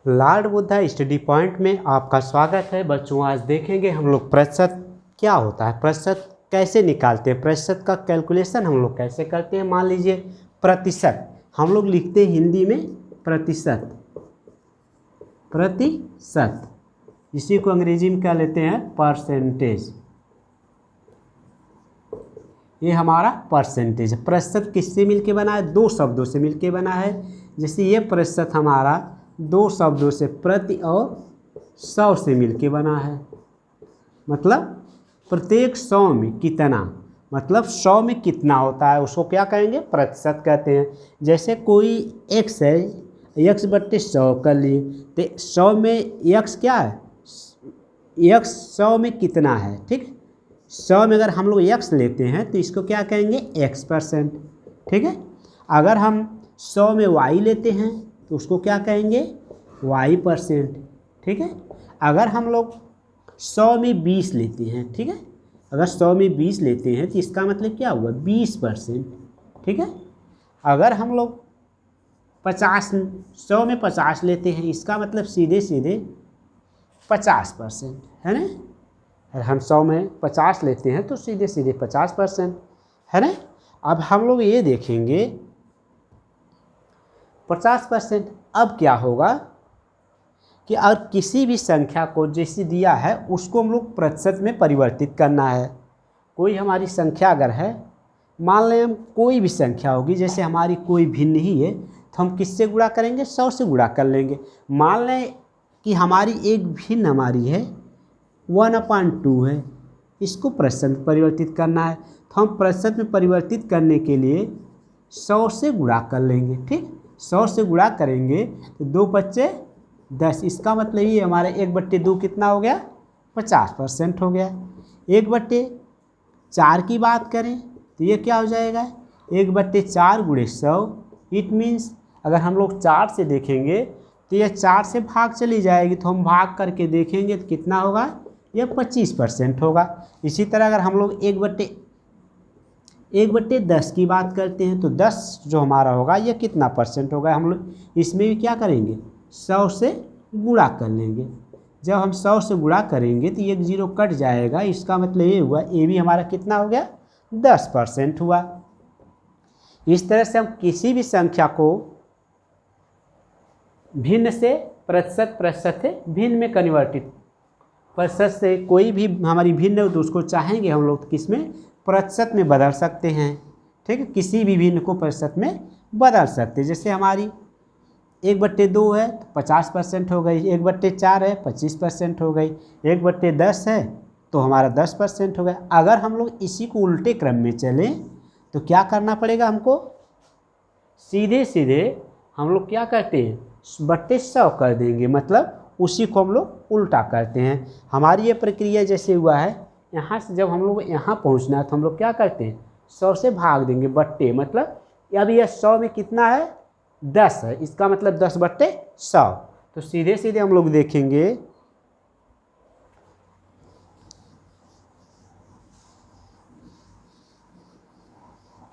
Lord Buddha study point में आपका स्वागत है। बच्चों, आज देखेंगे हम लोग प्रतिशत क्या होता है, प्रतिशत कैसे निकालते हैं, प्रतिशत का कैलकुलेशन हम लोग कैसे करते हैं। मान लीजिए प्रतिशत हम लोग लिखते हैं हिंदी में प्रतिशत, प्रतिशत इसी को अंग्रेजी में क्या लेते हैं, परसेंटेज। ये हमारा परसेंटेज है। प्रतिशत किससे मिलके बना है, दो शब्दों से मिलके बना है। जैसे ये प्रतिशत हमारा दो शब्दों से प्रति और सौ से मिलके बना है। मतलब प्रत्येक सौ में कितना, मतलब सौ में कितना होता है उसको क्या कहेंगे, प्रतिशत कहते हैं। जैसे कोई एक्स है, एक्स बट्टे 100 कर लिए तो 100 में एक्स क्या है, एक्स 100 में कितना है, ठीक। 100 में अगर हम लोग एक्स लेते हैं तो इसको क्या कहेंगे, एक्स परसेंट, ठीक है। अगर हम 100 में वाई लेते हैं तो उसको क्या कहेंगे, वाई परसेंट, ठीक है। अगर हम लोग 100 में 20 लेते हैं, ठीक है, अगर 100 में 20 लेते हैं तो इसका मतलब क्या हुआ, 20%, ठीक है। अगर हम लोग 100 में 50 लेते हैं, इसका मतलब सीधे सीधे 50%, है ना। अगर हम 100 में 50 लेते हैं तो सीधे सीधे 50%, है ना। अब हम लोग ये देखेंगे 50%। अब क्या होगा कि अगर किसी भी संख्या को जैसे दिया है उसको हम लोग प्रतिशत में परिवर्तित करना है। कोई हमारी संख्या अगर है, मान लें हम कोई भी संख्या होगी, जैसे हमारी कोई भिन्न ही है तो हम किससे गुणा करेंगे, 100 से गुणा कर लेंगे। मान लें कि हमारी एक भिन्न हमारी है 1/2 है, इसको प्रतिशत में परिवर्तित करना है तो हम प्रतिशत में परिवर्तित करने के लिए 100 से गुणा कर लेंगे, ठीक। 100 से गुणा करेंगे तो 2 बच्चे 10, इसका मतलब ये हमारे 1/2 कितना हो गया, 50% हो गया। 1/4 की बात करें तो ये क्या हो जाएगा, 1/4 × 100। इट मीन्स अगर हम लोग 4 से देखेंगे तो ये 4 से भाग चली जाएगी, तो हम भाग करके देखेंगे तो कितना होगा, ये 25% होगा। इसी तरह अगर हम लोग 1/10 की बात करते हैं तो 10 जो हमारा होगा ये कितना परसेंट होगा, हम लोग इसमें भी क्या करेंगे, 100 से गुणा कर लेंगे। जब हम 100 से गुणा करेंगे तो एक जीरो कट जाएगा, इसका मतलब ये हुआ, ये भी हमारा कितना हो गया, 10% हुआ। इस तरह से हम किसी भी संख्या को भिन्न से प्रतिशत, प्रतिशत से भिन्न में कन्वर्टित, प्रतिशत से कोई भी हमारी भिन्न हो तो उसको चाहेंगे हम लोग किस में, प्रतिशत में बदल सकते हैं, ठीक है। किसी भी भिन्न को प्रतिशत में बदल सकते हैं। जैसे हमारी 1/2 है तो 50% हो गई, 1/4 है 25% हो गई, 1/10 है तो हमारा 10% हो गया। अगर हम लोग इसी को उल्टे क्रम में चलें तो क्या करना पड़ेगा हमको, सीधे सीधे हम लोग क्या करते हैं, 100 कर देंगे, मतलब उसी को हम लोग उल्टा करते हैं। हमारी ये प्रक्रिया जैसे हुआ है, यहाँ से जब हम लोग यहाँ पहुँचना है तो हम लोग क्या करते हैं, 100 से भाग देंगे, बट्टे, मतलब अब ये 100 में कितना है, 10 है, इसका मतलब 10/100। तो सीधे सीधे हम लोग देखेंगे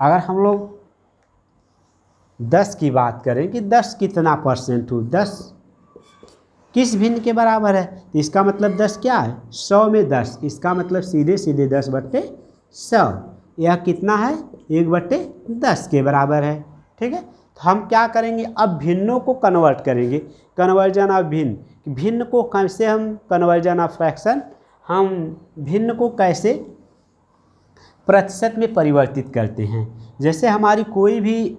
अगर हम लोग 10 की बात करें कि 10 कितना परसेंट हो, 10 किस भिन्न के बराबर है, तो इसका मतलब 10 क्या है, 100 में 10, इसका मतलब सीधे सीधे 10/100, यह कितना है, 1/10 के बराबर है, ठीक है। तो हम क्या करेंगे, अब भिन्नों को कन्वर्ट करेंगे, कन्वर्जन ऑफ भिन्न। भिन्न को कैसे हम, कन्वर्जन ऑफ फ्रैक्शन, हम भिन्न को कैसे प्रतिशत में परिवर्तित करते हैं। जैसे हमारी कोई भी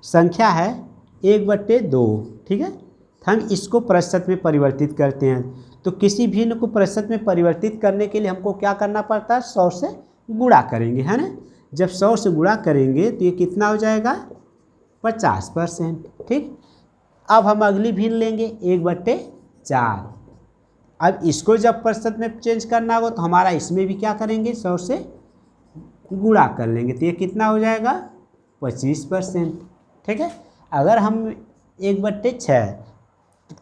संख्या है 1/2, ठीक है, तो हम इसको प्रतिशत में परिवर्तित करते हैं। तो किसी भिन्न को प्रतिशत में परिवर्तित करने के लिए हमको क्या करना पड़ता है, 100 से गुणा करेंगे, है ना। जब 100 से गुणा करेंगे तो ये कितना हो जाएगा, 50%, ठीक। अब हम अगली भिन्न लेंगे 1/4। अब इसको जब प्रतिशत में चेंज करना होगा तो हमारा इसमें भी क्या करेंगे, 100 से गुणा कर लेंगे, तो ये कितना हो जाएगा, 25%, ठीक है। अगर हम 1/6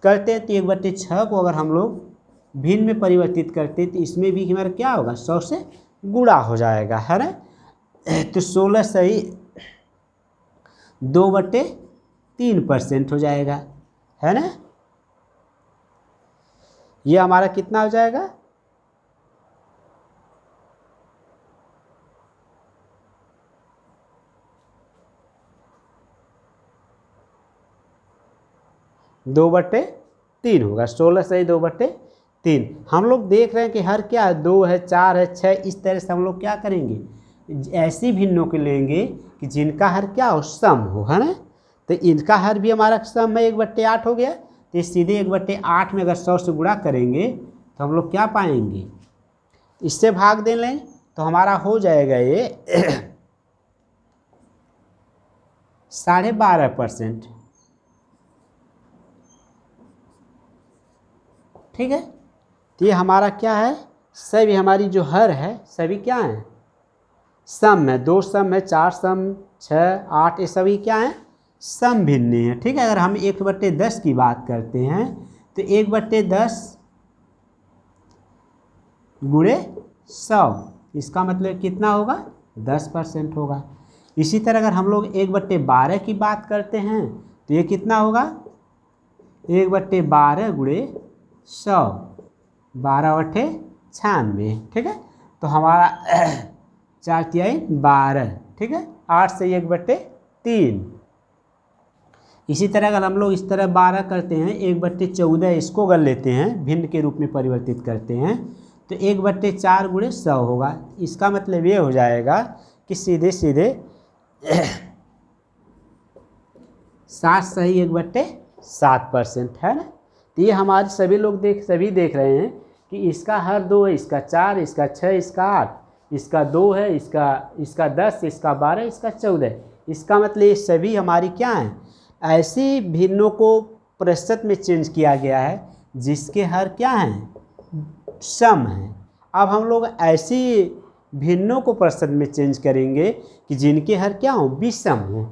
करते हैं तो 1/6 को अगर हम लोग भिन्न में परिवर्तित करते हैं तो इसमें भी हमारा क्या होगा, 100 से गुणा हो जाएगा, है ना। तो 16 सही 2/3% हो जाएगा, है ना। ये हमारा कितना हो जाएगा, दो बटे तीन होगा। 16 सही 2/3। हम लोग देख रहे हैं कि हर क्या है, 2 है, 4 है, 6, इस तरह से हम लोग क्या करेंगे, ऐसी भिन्नों को लेंगे कि जिनका हर क्या हो, सम हो, है ना। तो इनका हर भी हमारा सम है 1/8 हो गया। तो ये सीधे 1/8 में अगर 100 से गुणा करेंगे तो हम लोग क्या पाएंगे, इससे भाग दे लें तो हमारा हो जाएगा ये 12.5%। ठीक है, तो ये हमारा क्या है, सभी हमारी जो हर है सभी क्या है, सम है। 2 सम है, 4 सम, 6, 8, ये सभी क्या है, सम भिन्न है। ठीक है, अगर हम 1/10 की बात करते हैं तो 1/10 गुणे 100, इसका मतलब कितना होगा, 10% होगा। इसी तरह अगर हम लोग 1/12 की बात करते हैं तो ये कितना होगा, 1/12 गुणे 100, 12/96। ठीक है, तो हमारा 4 तिहाई 12। ठीक है, 8 से 1/3। इसी तरह अगर हम लोग इस तरह 12 करते हैं, 1/14 इसको अगर लेते हैं, भिन्न के रूप में परिवर्तित करते हैं तो 1/4 गुणे 100 होगा। इसका मतलब ये हो जाएगा कि सीधे सीधे 7 सही 1/7% है ना। तो ये हमारे सभी लोग देख रहे हैं कि इसका हर 2 है, इसका 4, इसका 6, इसका 8, इसका 2 है, इसका 10, इसका 12, इसका 14। इसका मतलब ये सभी हमारी क्या हैं, ऐसी भिन्नों को प्रतिशत में चेंज किया गया है जिसके हर क्या हैं, सम हैं। अब हम लोग ऐसी भिन्नों को प्रतिशत में चेंज करेंगे कि जिनके हर क्या हो, विषम हो,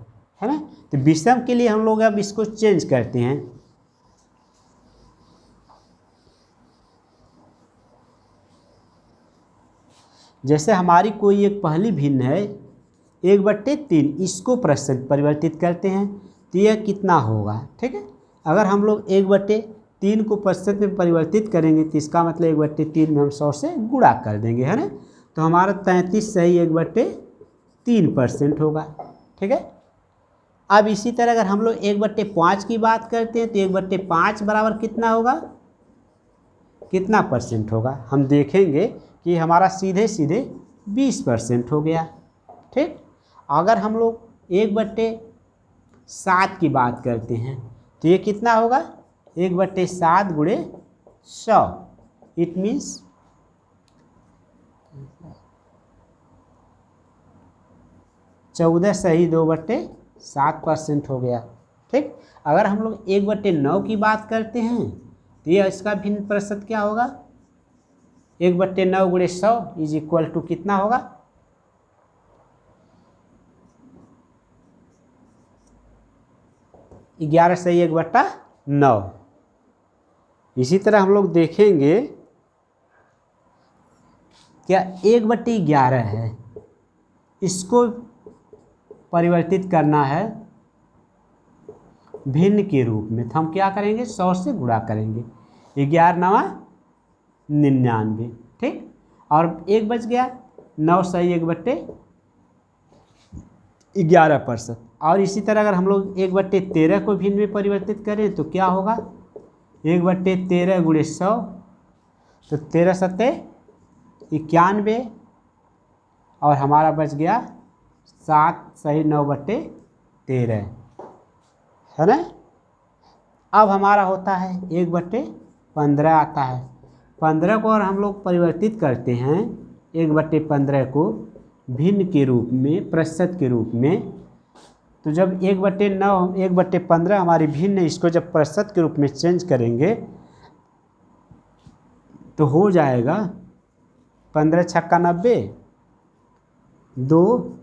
है ना। तो विषम के लिए हम लोग अब इसको चेंज करते हैं। जैसे हमारी कोई एक पहली भिन्न है 1/3, इसको प्रतिशत परिवर्तित करते हैं तो यह कितना होगा। ठीक है, अगर हम लोग 1/3 को प्रतिशत में परिवर्तित करेंगे तो इसका मतलब 1/3 में हम 100 से गुणा कर देंगे, है ना। तो हमारा 33 सही 1/3% होगा। ठीक है, अब इसी तरह अगर हम लोग 1/5 की बात करते हैं तो 1/5 बराबर कितना होगा, कितना परसेंट होगा, हम देखेंगे कि हमारा सीधे सीधे 20% हो गया। ठीक, अगर हम लोग 1/7 की बात करते हैं तो ये कितना होगा, 1/7 गुणे 100, इट मीन्स 14 सही 2/7% हो गया। ठीक, अगर हम लोग 1/9 की बात करते हैं तो ये इसका भिन्न प्रतिशत क्या होगा, 1/9 गुणे 100 इज इक्वल टू कितना होगा, 11 सही 1/9। इसी तरह हम लोग देखेंगे क्या 1/11 है, इसको परिवर्तित करना है भिन्न के रूप में तो हम क्या करेंगे, 100 से गुणा करेंगे, 11 9 99। ठीक, और 1 बच गया, 9 सही 1/11%। और इसी तरह अगर हम लोग 1/13 को भिन्न में परिवर्तित करें तो क्या होगा, 1/13 गुणे 100, तो 13 सत्ते 91, और हमारा बच गया 7 सही 9/13, है ना। अब हमारा होता है 1/15 आता है। 15 को और हम लोग परिवर्तित करते हैं 1/15 को भिन्न के रूप में, प्रतिशत के रूप में, तो जब 1/9 1/15 हमारी भिन्न है, इसको जब प्रतिशत के रूप में चेंज करेंगे तो हो जाएगा 15 छक्का 90, 2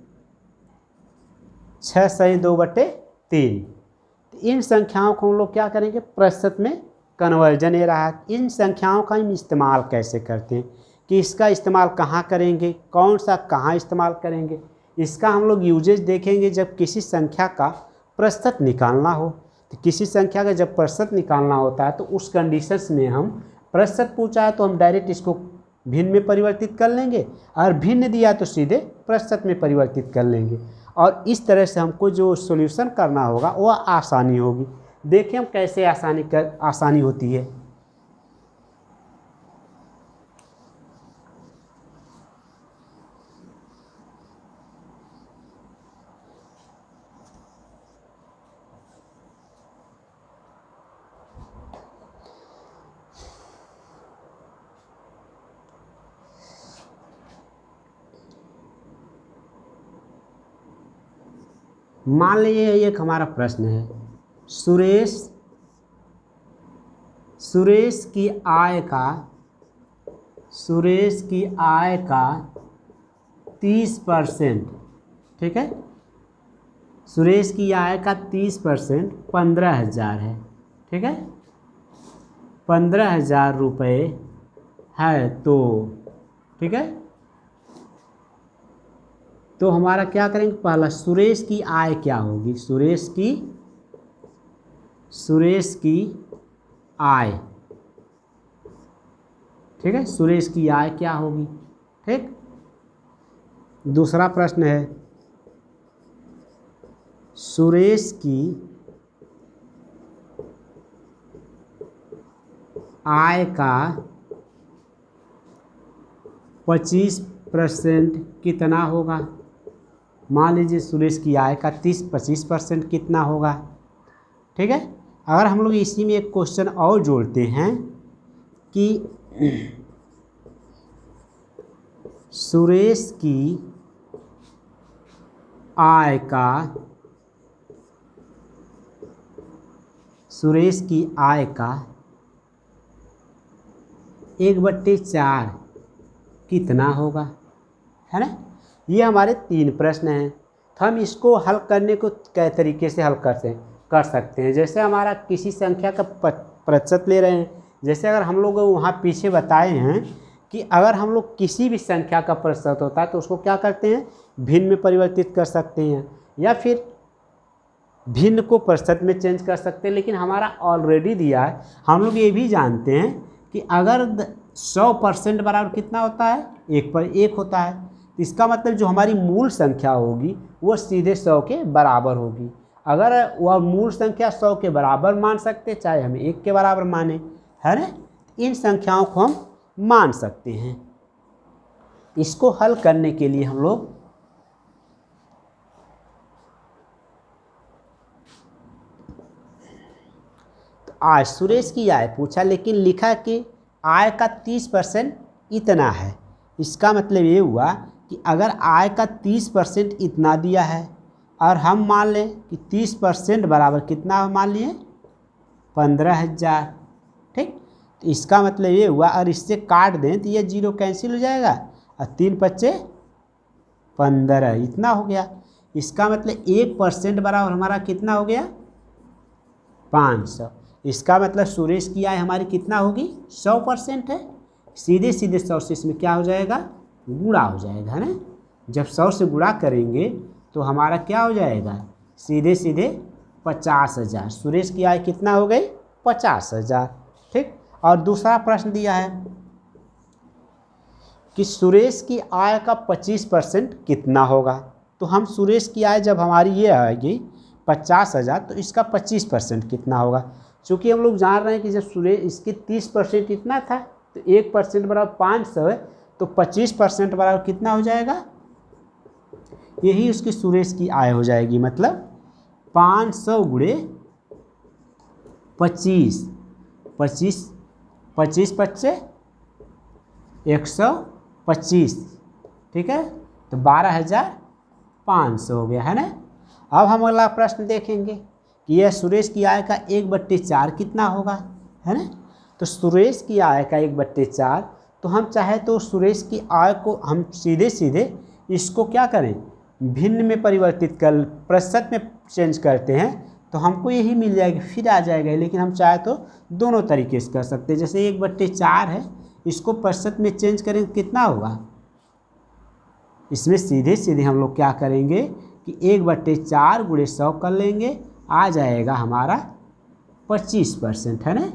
6 सही 2/3। इन संख्याओं को हम लोग क्या करेंगे, प्रतिशत में कन्वर्जन ये रहा। इन संख्याओं का हम इस्तेमाल कैसे करते हैं, कि इसका इस्तेमाल कहाँ करेंगे, कौन सा कहाँ इस्तेमाल करेंगे, इसका हम लोग यूजेज देखेंगे। जब किसी संख्या का प्रतिशत निकालना हो, तो किसी संख्या का जब प्रतिशत निकालना होता है तो उस कंडीशंस में हम प्रतिशत पूछा है तो हम डायरेक्ट इसको भिन्न में परिवर्तित कर लेंगे, और भिन्न दिया तो सीधे प्रतिशत में परिवर्तित कर लेंगे, और इस तरह से हमको जो सॉल्यूशन करना होगा वह आसानी होगी। देखें हम कैसे आसानी होती है। मान लीजिए एक हमारा प्रश्न है, सुरेश की आय का 30%, ठीक है, सुरेश की आय का 30% 15,000 है, ठीक है, 15,000 रुपये है, तो ठीक है, तो हमारा क्या करेंगे, पहला सुरेश की आय क्या होगी, सुरेश की आय, ठीक है, सुरेश की आय क्या होगी, ठीक। दूसरा प्रश्न है, सुरेश की आय का 25% कितना होगा। मान लीजिए सुरेश की आय का 25% कितना होगा, ठीक है। अगर हम लोग इसी में एक क्वेश्चन और जोड़ते हैं कि सुरेश की आय का 1/4 कितना होगा, है ना। ये हमारे 3 प्रश्न हैं। तो हम इसको हल करने को कई तरीके से हल कर सकते हैं। जैसे हमारा किसी संख्या का प्रतिशत ले रहे हैं, जैसे अगर हम लोग वहाँ पीछे बताए हैं कि अगर हम लोग किसी भी संख्या का प्रतिशत होता है तो उसको क्या करते हैं, भिन्न में परिवर्तित कर सकते हैं, या फिर भिन्न को प्रतिशत में चेंज कर सकते हैं। लेकिन हमारा ऑलरेडी दिया है, हम लोग ये भी जानते हैं कि अगर 100% बराबर कितना होता है, 1/1 होता है। इसका मतलब जो हमारी मूल संख्या होगी वो सीधे 100 के बराबर होगी। अगर वह मूल संख्या 100 के बराबर मान सकते, चाहे हम 1 के बराबर माने, है ना, इन संख्याओं को हम मान सकते हैं। इसको हल करने के लिए हम लोग तो आज सुरेश की आय पूछा, लेकिन लिखा कि आय का 30% इतना है। इसका मतलब ये हुआ कि अगर आय का 30% इतना दिया है और हम मान लें कि 30% बराबर कितना मान लिए, 15,000, ठीक। तो इसका मतलब ये हुआ, और इससे काट दें तो ये 0 कैंसिल हो जाएगा, और 3×5 = 15 इतना हो गया। इसका मतलब 1% बराबर हमारा कितना हो गया, 500। इसका मतलब सुरेश की आय हमारी कितना होगी, 100% है। सीधे 100 से इसमें क्या हो जाएगा, गुणा हो जाएगा, है ना। जब 100 से गुणा करेंगे तो हमारा क्या हो जाएगा, सीधे 50,000। सुरेश की आय कितना हो गई, 50,000, ठीक। और दूसरा प्रश्न दिया है कि सुरेश की आय का 25% कितना होगा। तो हम सुरेश की आय जब हमारी ये आएगी 50,000, तो इसका 25% कितना होगा। चूँकि हम लोग जान रहे हैं कि जब सुरेश इसके 30% इतना था, तो 1% बराबर 500 है, तो 25% बराबर कितना हो जाएगा, यही उसकी सुरेश की आय हो जाएगी। मतलब 500 गुणे 25, 25×5 = 125, ठीक है। तो 12,500 हो गया, है ना। अब हम अगला प्रश्न देखेंगे कि यह सुरेश की आय का 1/4 कितना होगा, है ना। तो सुरेश की आय का 1/4, तो हम चाहे तो सुरेश की आय को हम सीधे इसको क्या करें, भिन्न में परिवर्तित कर प्रतिशत में चेंज करते हैं तो हमको यही मिल जाएगी, फिर आ जाएगा। लेकिन हम चाहे तो दोनों तरीके से कर सकते हैं। जैसे 1/4 है, इसको प्रतिशत में चेंज करेंगे कितना होगा, इसमें सीधे हम लोग क्या करेंगे कि 1/4 × 100 कर लेंगे, आ जाएगा हमारा 25%, है ना।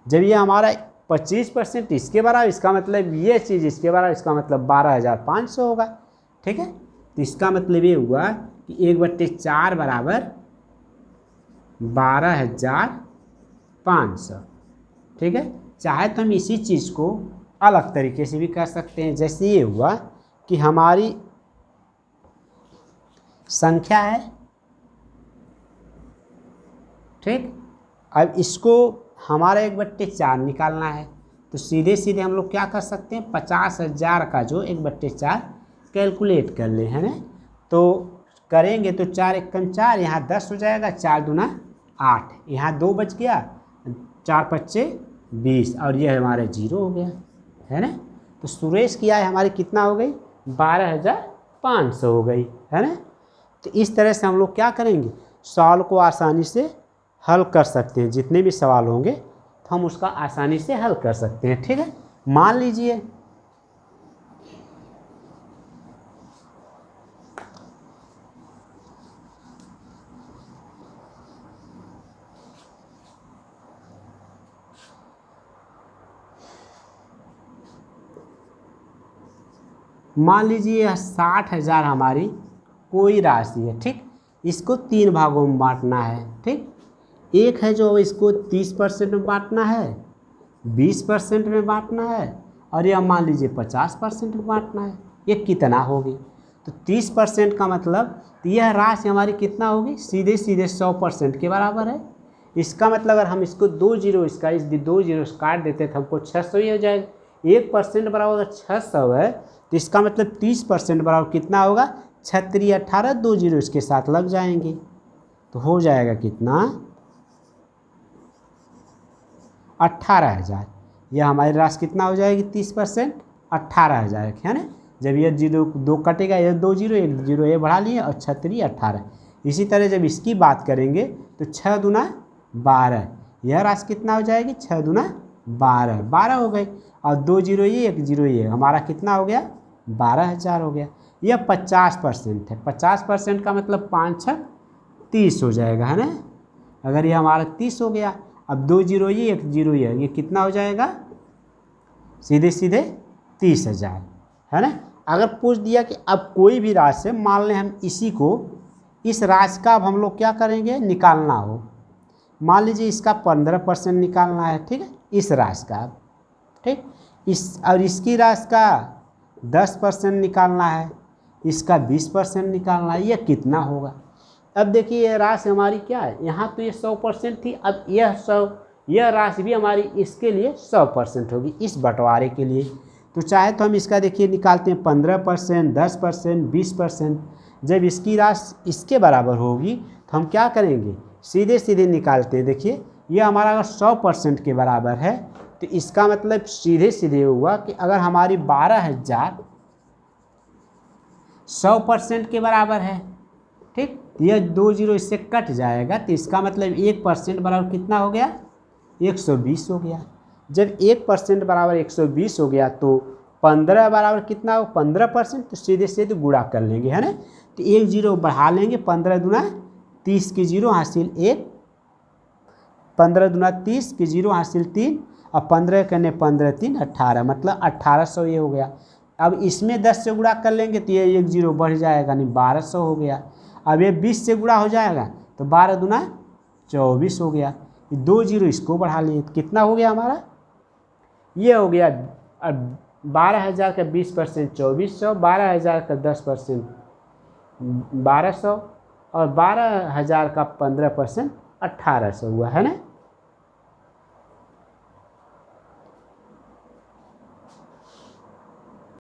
जब ये हमारा 25% इसके बराबर, इसका मतलब ये चीज़ इसके बराबर, इसका मतलब 12,500 होगा। ठीक है, तो इसका मतलब ये हुआ कि 1/4 बराबर 12,500। ठीक है, चाहे तो हम इसी चीज़ को अलग तरीके से भी कर सकते हैं। जैसे ये हुआ कि हमारी संख्या है, ठीक, अब इसको हमारा 1/4 निकालना है, तो सीधे सीधे हम लोग क्या कर सकते हैं, 50,000 का जो 1/4 कैलकुलेट कर ले, है ना। तो करेंगे तो 4 एकम 4, यहाँ 10 हो जाएगा, 4 दूना 8, यहाँ 2 बच गया, 4 पच्चे 20, और ये हमारा 0 हो गया, है ना। तो सुरेश की आय हमारी कितना हो गई, 12,500 हो गई, है ना। तो इस तरह से हम लोग क्या करेंगे, सवाल को आसानी से हल कर सकते हैं। जितने भी सवाल होंगे तो हम उसका आसानी से हल कर सकते हैं। ठीक है, मान लीजिए यह 60,000 हमारी कोई राशि है। ठीक, इसको 3 भागों में बांटना है। ठीक, एक है जो इसको 30% में बांटना है, 20% में बांटना है, और यह मान लीजिए 50% में बांटना है। ये कितना होगी, तो 30% का मतलब यह राशि हमारी कितना होगी, सीधे सीधे 100% के बराबर है। इसका मतलब अगर हम इसको 2 जीरो, इसका इस 2 जीरो काट देते तो हमको 600 ही हो जाएगा। 1% बराबर अगर 600 है तो इसका मतलब 30% बराबर कितना होगा, 36 18, 2 जीरो इसके साथ लग जाएंगे, तो हो जाएगा कितना, 18,000। यह हमारी राशि कितना हो जाएगी, 30%, 18,000, है ना। जब ये 2 कटेगा, ये 2 जीरो, 1 जीरो ये बढ़ा लिए, और 36 18। इसी तरह जब इसकी बात करेंगे तो 6 दूना 12, यह राशि कितना हो जाएगी, 6 दूना 12, 12 हो गई, और 2 जीरो ये 1 जीरो ये, हमारा कितना हो गया, 12,000 हो गया। यह 50% है। 50% का मतलब 5 6 30 हो जाएगा, है ना। अगर ये हमारा 30 हो गया, अब 2 जीरो ये 1 जीरो ये कितना हो जाएगा, सीधे सीधे 30,000, है ना। अगर पूछ दिया कि अब कोई भी राशि, मान लें हम इसी को, इस राशि का अब हम लोग क्या करेंगे, निकालना हो, मान लीजिए इसका 15% निकालना है। ठीक है, इस राशि का, ठीक, इस और इसकी राशि का 10% निकालना है, इसका 20% निकालना है, यह कितना होगा। अब देखिए यह राशि हमारी क्या है, यहाँ तो ये 100% थी, अब यह राशि भी हमारी इसके लिए 100% होगी, इस बंटवारे के लिए। तो चाहे तो हम इसका देखिए निकालते हैं 15%, 10%, 20%। जब इसकी राशि इसके बराबर होगी तो हम क्या करेंगे, सीधे सीधे निकालते हैं। देखिए यह हमारा अगर 100% के बराबर है तो इसका मतलब सीधे सीधे हुआ कि अगर हमारी 12,000 100% के बराबर है, ठीक, यह 2 जीरो इससे कट जाएगा, तो इसका मतलब 1% बराबर कितना हो गया, 120 हो गया। जब 1% बराबर 120 हो गया तो 15 बराबर कितना हो, 15%, तो सीधे सीधे गुणा कर लेंगे, है ना। तो 1 जीरो बढ़ा लेंगे, 15 दूना 30 की जीरो हासिल 1, 15 दूना 30 की जीरो हासिल 3, और 15 करने 15 3 18, मतलब 1800 ये हो गया। अब इसमें 10 से गुणा कर लेंगे तो ये 1 जीरो बढ़ जाएगा, नहीं 1200 हो गया। अब ये 20 से गुणा हो जाएगा तो 12 दूना 24 हो गया, 2 जीरो इसको बढ़ा लिए तो कितना हो गया हमारा, ये हो गया 12,000 का 20% 2400, 12,000 का 10% 1200, और 12,000 का 15% 1800 हुआ, है ना।